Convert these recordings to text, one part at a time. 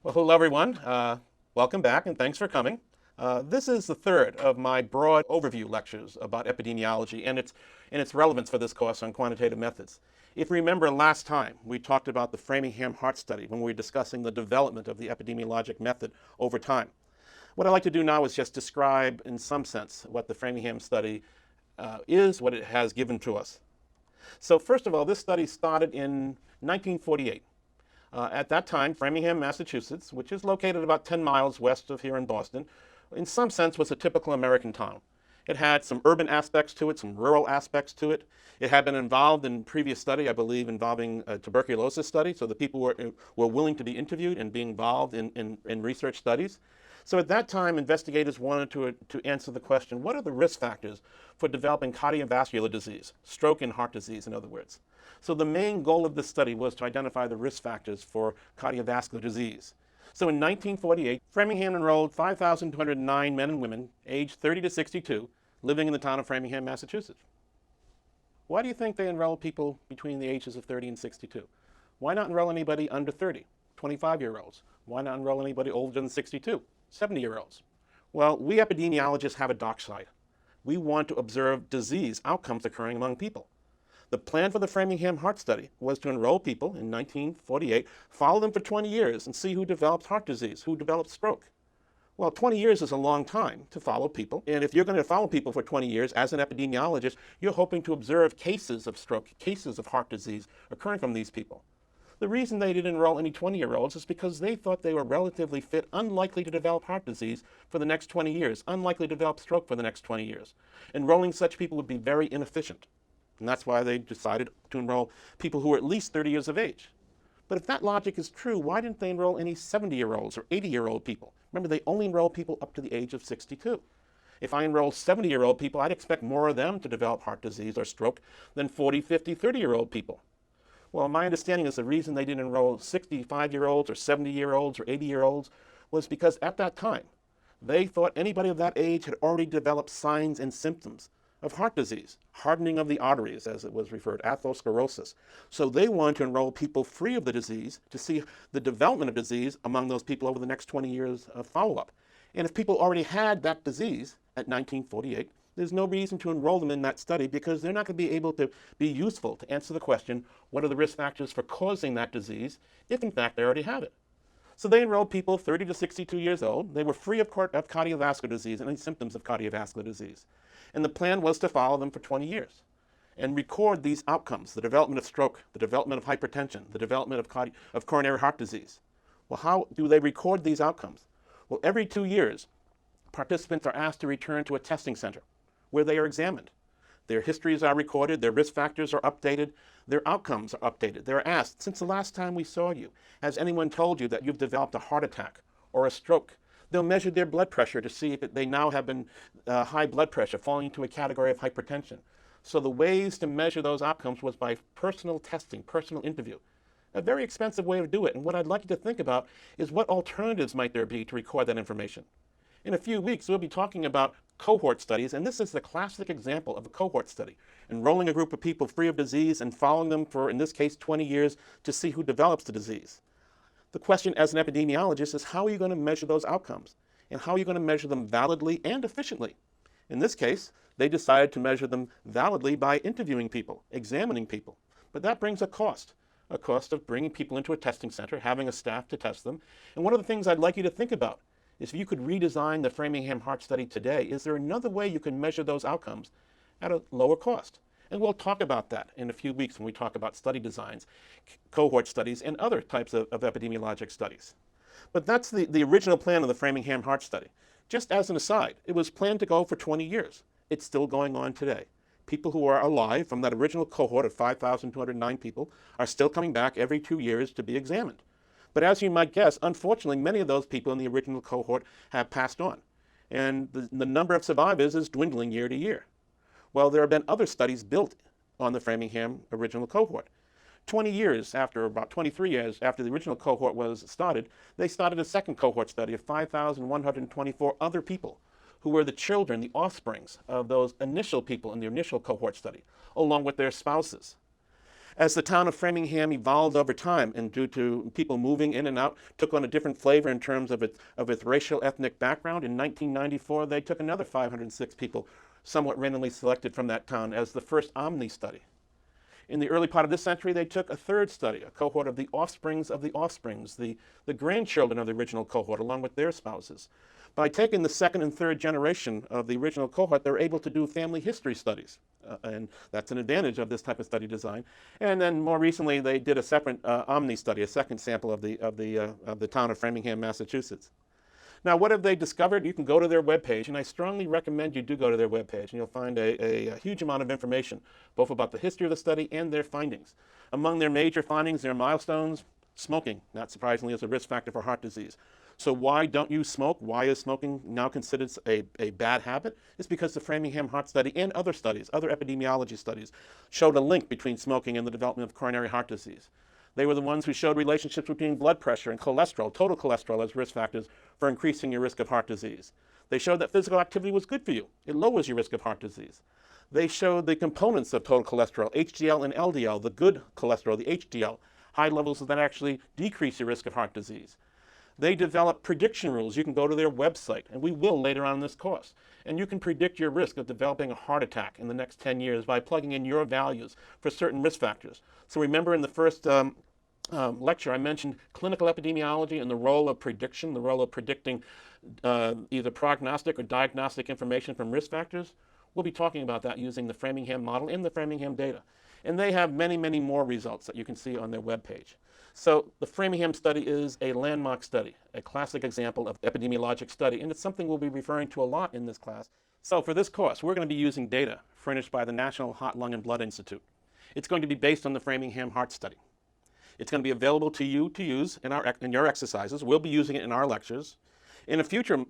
Well, hello everyone. Welcome back and thanks for coming. This is the third of my broad overview lectures about epidemiology and its relevance for this course on quantitative methods. If you remember last time, we talked about the Framingham Heart Study when we were discussing the development of the epidemiologic method over time. What I'd like to do now is just describe in some sense what the Framingham study is, what it has given to us. So first of all, this study started in 1948. At that time, Framingham, Massachusetts, which is located about 10 miles west of here in Boston, in some sense was a typical American town. It had some urban aspects to it, some rural aspects to it. It had been involved in previous study, I believe, involving a tuberculosis study, so the people were willing to be interviewed and be involved in research studies. So at that time, investigators wanted to answer the question, what are the risk factors for developing cardiovascular disease, stroke and heart disease, in other words? So the main goal of this study was to identify the risk factors for cardiovascular disease. So in 1948, Framingham enrolled 5,209 men and women aged 30 to 62 living in the town of Framingham, Massachusetts. Why do you think they enrolled people between the ages of 30 and 62? Why not enroll anybody under 30, 25-year-olds? Why not enroll anybody older than 62, 70-year-olds? Well, we epidemiologists have a dark side. We want to observe disease outcomes occurring among people. The plan for the Framingham Heart Study was to enroll people in 1948, follow them for 20 years, and see who developed heart disease, who developed stroke. Well, 20 years is a long time to follow people. And if you're going to follow people for 20 years as an epidemiologist, you're hoping to observe cases of stroke, cases of heart disease occurring from these people. The reason they didn't enroll any 20-year-olds is because they thought they were relatively fit, unlikely to develop heart disease for the next 20 years, unlikely to develop stroke for the next 20 years. Enrolling such people would be very inefficient. And that's why they decided to enroll people who were at least 30 years of age. But if that logic is true, why didn't they enroll any 70-year-olds or 80-year-old people? Remember, they only enroll people up to the age of 62. If I enroll 70-year-old people, I'd expect more of them to develop heart disease or stroke than 40, 50, 30-year-old people. Well, my understanding is the reason they didn't enroll 65-year-olds or 70-year-olds or 80-year-olds was because at that time, they thought anybody of that age had already developed signs and symptoms of heart disease, hardening of the arteries, as it was referred, atherosclerosis. So they wanted to enroll people free of the disease to see the development of disease among those people over the next 20 years of follow-up. And if people already had that disease at 1948, there's no reason to enroll them in that study because they're not going to be able to be useful to answer the question, what are the risk factors for causing that disease, if in fact they already have it. So they enrolled people 30 to 62 years old. They were free of cardiovascular disease and any symptoms of cardiovascular disease. And the plan was to follow them for 20 years and record these outcomes, the development of stroke, the development of hypertension, the development of coronary heart disease. Well, how do they record these outcomes? Well, every 2 years, participants are asked to return to a testing center where they are examined. Their histories are recorded, their risk factors are updated, their outcomes are updated. They're asked, since the last time we saw you, has anyone told you that you've developed a heart attack or a stroke? They'll measure their blood pressure to see if they now have been high blood pressure, falling into a category of hypertension. So the ways to measure those outcomes was by personal testing, personal interview. A very expensive way to do it. And what I'd like you to think about is what alternatives might there be to record that information. In a few weeks, we'll be talking about cohort studies, and this is the classic example of a cohort study, enrolling a group of people free of disease and following them for, in this case, 20 years to see who develops the disease. The question as an epidemiologist is how are you going to measure those outcomes? And how are you going to measure them validly and efficiently? In this case, they decided to measure them validly by interviewing people, examining people. But that brings a cost of bringing people into a testing center, having a staff to test them. And one of the things I'd like you to think about is if you could redesign the Framingham Heart Study today, is there another way you can measure those outcomes at a lower cost? And we'll talk about that in a few weeks when we talk about study designs, cohort studies, and other types of epidemiologic studies. But that's the original plan of the Framingham Heart Study. Just as an aside, it was planned to go for 20 years. It's still going on today. People who are alive from that original cohort of 5,209 people are still coming back every 2 years to be examined. But as you might guess, unfortunately, many of those people in the original cohort have passed on. And the number of survivors is dwindling year to year. Well, there have been other studies built on the Framingham original cohort. 20 years after, about 23 years after the original cohort was started, they started a second cohort study of 5,124 other people who were the children, the offsprings of those initial people in the initial cohort study, along with their spouses. As the town of Framingham evolved over time and due to people moving in and out, took on a different flavor in terms of its racial ethnic background, in 1994 they took another 506 people, somewhat randomly selected from that town, as the first Omni study. In the early part of this century, they took a third study, a cohort of the offsprings, the grandchildren of the original cohort, along with their spouses. By taking the second and third generation of the original cohort, they're able to do family history studies. And that's an advantage of this type of study design. And then more recently, they did a separate Omni study, a second sample of the town of Framingham, Massachusetts. Now, what have they discovered? You can go to their webpage, and I strongly recommend you do go to their webpage, and you'll find a huge amount of information, both about the history of the study and their findings. Among their major findings, their milestones: smoking, not surprisingly, is a risk factor for heart disease. So why don't you smoke? Why is smoking now considered a bad habit? It's because the Framingham Heart Study and other studies, other epidemiology studies, showed a link between smoking and the development of coronary heart disease. They were the ones who showed relationships between blood pressure and cholesterol, total cholesterol, as risk factors for increasing your risk of heart disease. They showed that physical activity was good for you. It lowers your risk of heart disease. They showed the components of total cholesterol, HDL and LDL, the good cholesterol, the HDL, high levels of that actually decrease your risk of heart disease. They developed prediction rules. You can go to their website, and we will later on in this course, and you can predict your risk of developing a heart attack in the next 10 years by plugging in your values for certain risk factors. So remember in the first lecture I mentioned clinical epidemiology and the role of prediction, the role of predicting either prognostic or diagnostic information from risk factors. We'll be talking about that using the Framingham model and the Framingham data. And they have many, many more results that you can see on their webpage. So the Framingham study is a landmark study, a classic example of epidemiologic study, and it's something we'll be referring to a lot in this class. So for this course, we're going to be using data furnished by the National Heart, Lung, and Blood Institute. It's going to be based on the Framingham Heart Study. It's going to be available to you to use in your exercises. We'll be using it in our lectures. In a future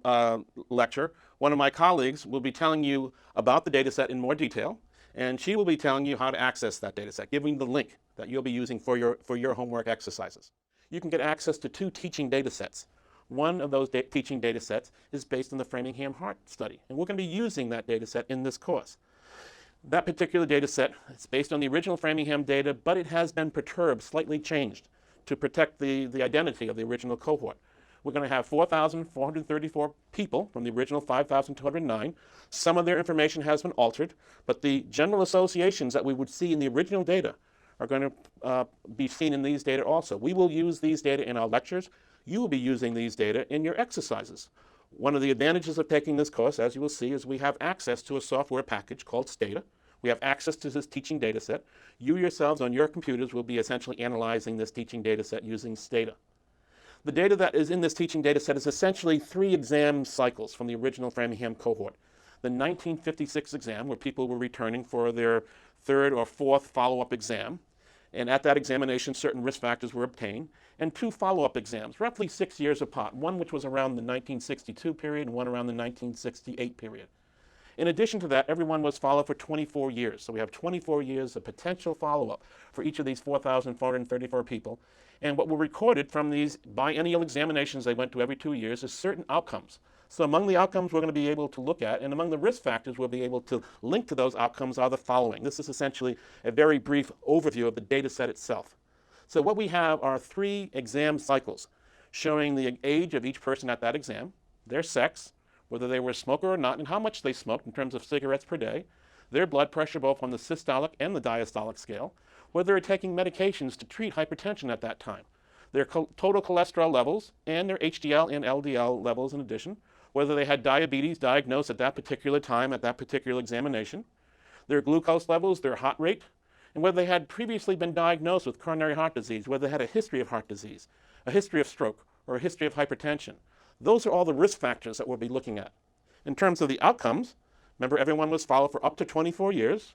lecture, one of my colleagues will be telling you about the data set in more detail, and she will be telling you how to access that data set, giving the link that you'll be using for your homework exercises. You can get access to 2 teaching data sets. One of those teaching data sets is based on the Framingham Heart Study, and we're going to be using that data set in this course. That particular data set is based on the original Framingham data, but it has been perturbed, slightly changed, to protect the identity of the original cohort. We're going to have 4,434 people from the original 5,209. Some of their information has been altered, but the general associations that we would see in the original data are going to be seen in these data also. We will use these data in our lectures. You will be using these data in your exercises. One of the advantages of taking this course, as you will see, is we have access to a software package called Stata. We have access to this teaching data set. You yourselves on your computers will be essentially analyzing this teaching data set using Stata. The data that is in this teaching data set is essentially 3 exam cycles from the original Framingham cohort. The 1956 exam, where people were returning for their 3rd or 4th follow-up exam, and at that examination certain risk factors were obtained, and 2 follow-up exams, roughly 6 years apart, one which was around the 1962 period and one around the 1968 period. In addition to that, everyone was followed for 24 years. So we have 24 years of potential follow-up for each of these 4,434 people. And what were recorded from these biennial examinations they went to every 2 years is certain outcomes. So among the outcomes we're going to be able to look at, and among the risk factors we'll be able to link to those outcomes, are the following. This is essentially a very brief overview of the data set itself. So what we have are 3 exam cycles showing the age of each person at that exam, their sex, whether they were a smoker or not, and how much they smoked in terms of cigarettes per day, their blood pressure both on the systolic and the diastolic scale, whether they're taking medications to treat hypertension at that time, their total cholesterol levels, and their HDL and LDL levels in addition, whether they had diabetes diagnosed at that particular time, at that particular examination, their glucose levels, their heart rate, and whether they had previously been diagnosed with coronary heart disease, whether they had a history of heart disease, a history of stroke, or a history of hypertension. Those are all the risk factors that we'll be looking at. In terms of the outcomes, remember everyone was followed for up to 24 years.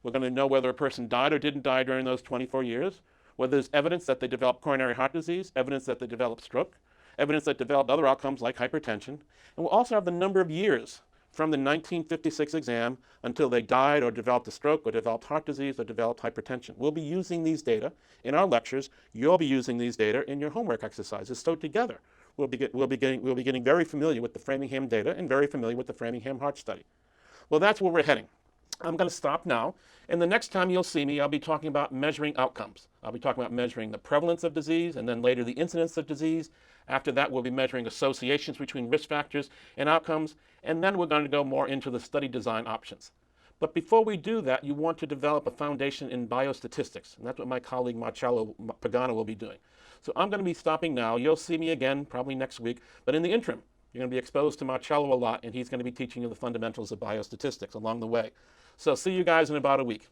We're going to know whether a person died or didn't die during those 24 years, whether there's evidence that they developed coronary heart disease, evidence that they developed stroke, evidence that developed other outcomes like hypertension. And we'll also have the number of years from the 1956 exam until they died or developed a stroke or developed heart disease or developed hypertension. We'll be using these data in our lectures. You'll be using these data in your homework exercises. So together, we'll be getting very familiar with the Framingham data and very familiar with the Framingham Heart Study. Well, that's where we're heading. I'm going to stop now. And the next time you'll see me, I'll be talking about measuring outcomes. I'll be talking about measuring the prevalence of disease and then later the incidence of disease. After that, we'll be measuring associations between risk factors and outcomes. And then we're going to go more into the study design options. But before we do that, you want to develop a foundation in biostatistics. And that's what my colleague Marcello Pagano will be doing. So I'm going to be stopping now. You'll see me again probably next week. But in the interim, you're going to be exposed to Marcello a lot, and he's going to be teaching you the fundamentals of biostatistics along the way. So see you guys in about a week.